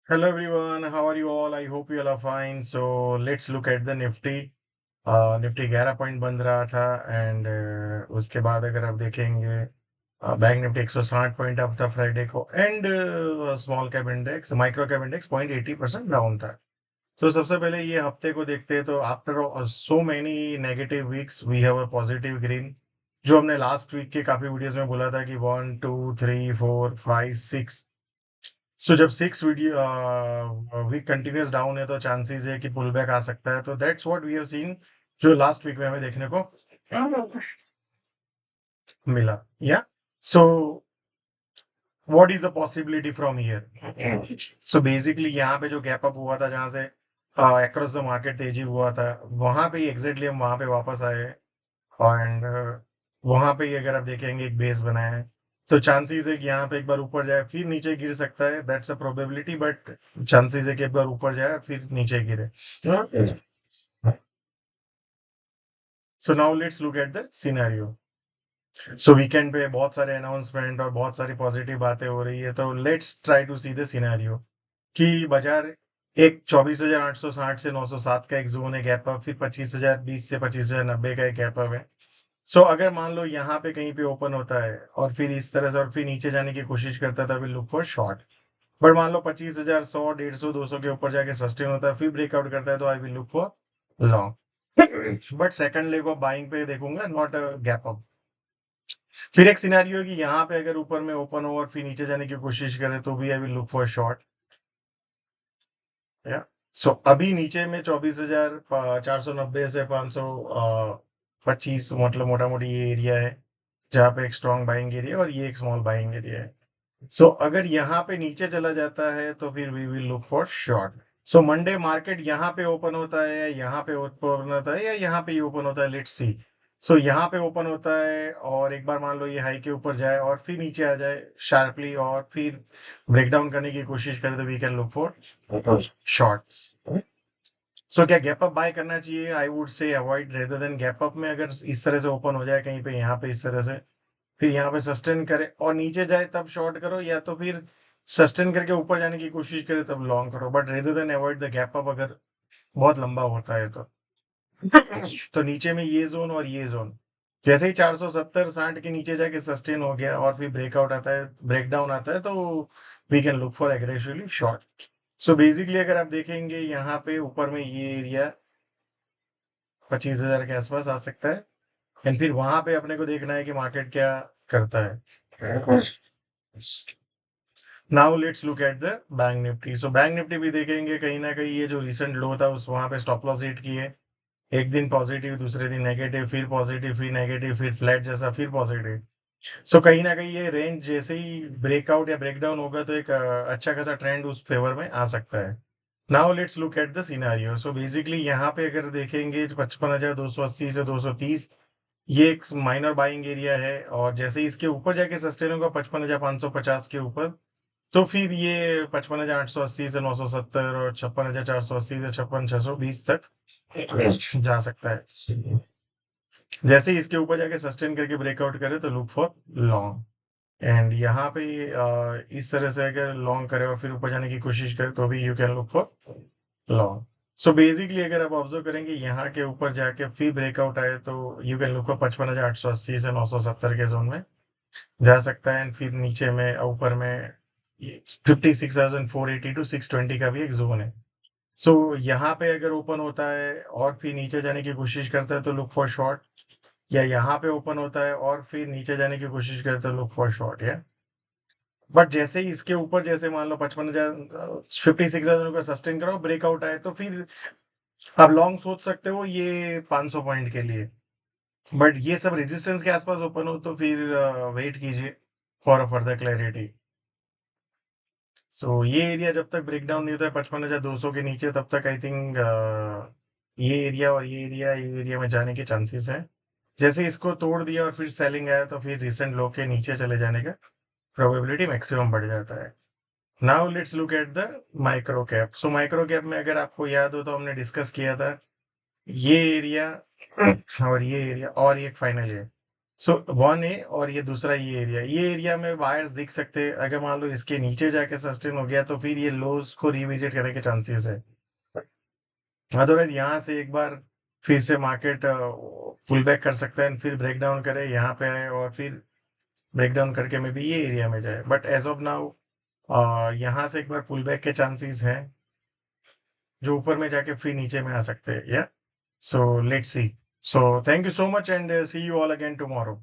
Hello everyone, how are you all? I hope you all are fine. So let's look at the Nifty. Nifty 11 point बंद रहा था and उसके बाद अगर आप देखेंगे बैंक निफ्टी 160 पॉइंट अप था फ्राइडे को and small cap index micro cap index 0.80% down था। तो सबसे पहले ये हफ्ते को देखते हैं तो after so many negative weeks we have a positive green. जो हमने लास्ट वीक के काफी वीडियोस में बोला था कि 1 2 3 4 5 6। सो जब 6 वीक कंटिन्यूस डाउन है तो चांसेस है कि पुल बैक आ सकता है, तो that's what we have seen जो लास्ट वीक में हमें देखने को मिला। या so what is the possibility from here? So basically यहाँ पे जो गैप अप हुआ था जहां से अक्रॉस द मार्केट तेजी हुआ था, वहां पे ही एग्जैक्टली हम वहां पे वापस आए एंड वहां पे ही अगर आप देखेंगे एक बेस बनाया है, तो चांसेस है कि यहाँ पे एक बार ऊपर जाए फिर नीचे गिर सकता है, that's a probability, but chances है कि एक बार ऊपर जाए फिर नीचे गिरे। So now let's look at the scenario. So weekend पे बहुत सारे अनाउंसमेंट और बहुत सारी पॉजिटिव बातें हो रही है, तो let's try to see the scenario कि बाजार एक 24,860 से 907 का एक जोन है गैप अप, फिर 25,020 से 25,090 का एक गैप अप है। सो अगर मान लो यहाँ पे कहीं पे ओपन होता है और फिर इस तरह से और फिर नीचे जाने की कोशिश करता है तो अभी लुक फॉर शॉर्ट। बट मान लो 25,100 150 200 के ऊपर जाके सस्टेन होता है फिर ब्रेकआउट करता है तो I will look for long. But second leg of buying पे देखूंगा, नॉट गैप अप। फिर एक सिनेरियो है कि यहाँ पे अगर ऊपर में ओपन हो और फिर नीचे जाने की कोशिश करे तो भी I will look for short. या सो अभी नीचे में 24,490 से 525, मतलब मोटा मोटी ये एरिया है जहाँ पे एक स्ट्रॉन्ग बाइंग एरिया और ये एक स्मॉल बाइंग एरिया है। सो अगर यहाँ पे नीचे चला जाता है तो फिर we will look for short. So Monday market यहाँ पे ओपन होता है या यहाँ पे ओपन होता है या यहाँ पे ओपन होता है, लेट्स सी। सो यहाँ पे ओपन होता है और एक बार मान लो ये हाई के ऊपर जाए और फिर नीचे आ जाए शार्पली और फिर ब्रेकडाउन करने की कोशिश करे तो we can look for short. So क्या गैप अप बाय करना चाहिए? I would say avoid rather than gap up में। अगर इस तरह से ओपन हो जाए कहीं पे यहाँ पे इस तरह से फिर यहाँ पे सस्टेन करे और नीचे जाए तब शॉर्ट करो, या तो फिर सस्टेन करके ऊपर जाने की कोशिश करे तब लॉन्ग करो, but rather than avoid the gap up अगर बहुत लंबा होता है तो। तो नीचे में ये जोन और ये जोन जैसे ही 470-60 के नीचे जाके सस्टेन हो गया और फिर ब्रेकआउट आता है, ब्रेकडाउन आता है, तो we can look for aggressively short. So basically अगर आप देखेंगे यहाँ पे ऊपर में ये एरिया 25,000 के आसपास आ सकता है एंड फिर वहां पे अपने को देखना है कि मार्केट क्या करता है। Now let's look at the bank Nifty. So bank Nifty भी देखेंगे कहीं ना कहीं ये जो रिसेंट लो था उस वहां पे स्टॉप लॉस हिट किए। एक दिन पॉजिटिव, दूसरे दिन नेगेटिव, फिर पॉजिटिव, फिर नेगेटिव, फिर फ्लैट जैसा, फिर पॉजिटिव। सो कहीं ना कहीं ये रेंज जैसे ही ब्रेकआउट या ब्रेकडाउन होगा तो एक अच्छा खासा ट्रेंड उस फेवर में आ सकता है। Now let's look at the scenario. So basically यहाँ पे अगर देखेंगे 55,280 से 230, ये एक माइनर बाइंग एरिया है और जैसे ही इसके ऊपर जाके सस्टेन होगा 55,550 के ऊपर, तो फिर ये 55,880 से 970 और 56,480 से 56,620 तक जा सकता है। जैसे ही इसके ऊपर जाके सस्टेन करके ब्रेकआउट करे तो लुक फॉर लॉन्ग। एंड यहाँ पे इस तरह से अगर लॉन्ग करे और फिर ऊपर जाने की कोशिश करे तो भी you can look for long. So basically अगर आप ऑब्जर्व करेंगे यहाँ के ऊपर जाके फिर ब्रेकआउट आए तो यू कैन लुक फॉर 55,880 से 970 के जोन में जा सकता है एंड फिर नीचे में ऊपर में 56,480 टू 620 का भी एक जोन है। सो यहाँ पे अगर ओपन होता है और फिर नीचे जाने की कोशिश करता है तो लुक फॉर शॉर्ट, या यहाँ पे ओपन होता है और फिर नीचे जाने की कोशिश करता है तो लुक फॉर शॉर्ट। या बट जैसे ही इसके ऊपर जैसे मान लो 55,000 56,000 का सस्टेन करो ब्रेकआउट आए तो फिर आप लॉन्ग सोच सकते हो ये 500 पॉइंट के लिए। बट ये सब रेजिस्टेंस के आसपास ओपन हो तो फिर वेट कीजिए फॉर अ फर्दर क्लैरिटी। सो ये एरिया जब तक ब्रेकडाउन नहीं होता है 55,200 के नीचे तब तक आई थिंक ये एरिया में जाने के चांसेस है। जैसे इसको तोड़ दिया और फिर सेलिंग आया तो फिर रिसेंट लो के नीचे चले जाने का प्रोबेबिलिटी मैक्सिमम बढ़ जाता है। Now let's look at the micro cap. So micro cap में अगर आपको याद हो तो हमने डिस्कस किया था ये एरिया और ये एरिया और ये फाइनल है। सो 1A और ये एरिया में बायर्स दिख सकते हैं। अगर मान लो इसके नीचे जाके सस्टेन हो गया तो फिर ये लोज को रिविजिट करने के चांसेस है। अदरवाइज यहाँ से एक बार फिर से मार्केट पुल बैक कर सकता है, फिर ब्रेक डाउन करे यहाँ पे आए और फिर ब्रेक डाउन करके में भी ये एरिया में जाए। बट एज ऑफ नाउ यहाँ से एक बार पुल बैक के चांसेस हैं, जो ऊपर में जाके फिर नीचे में आ सकते हैं। या so let's see. So thank you so much and see you all again tomorrow.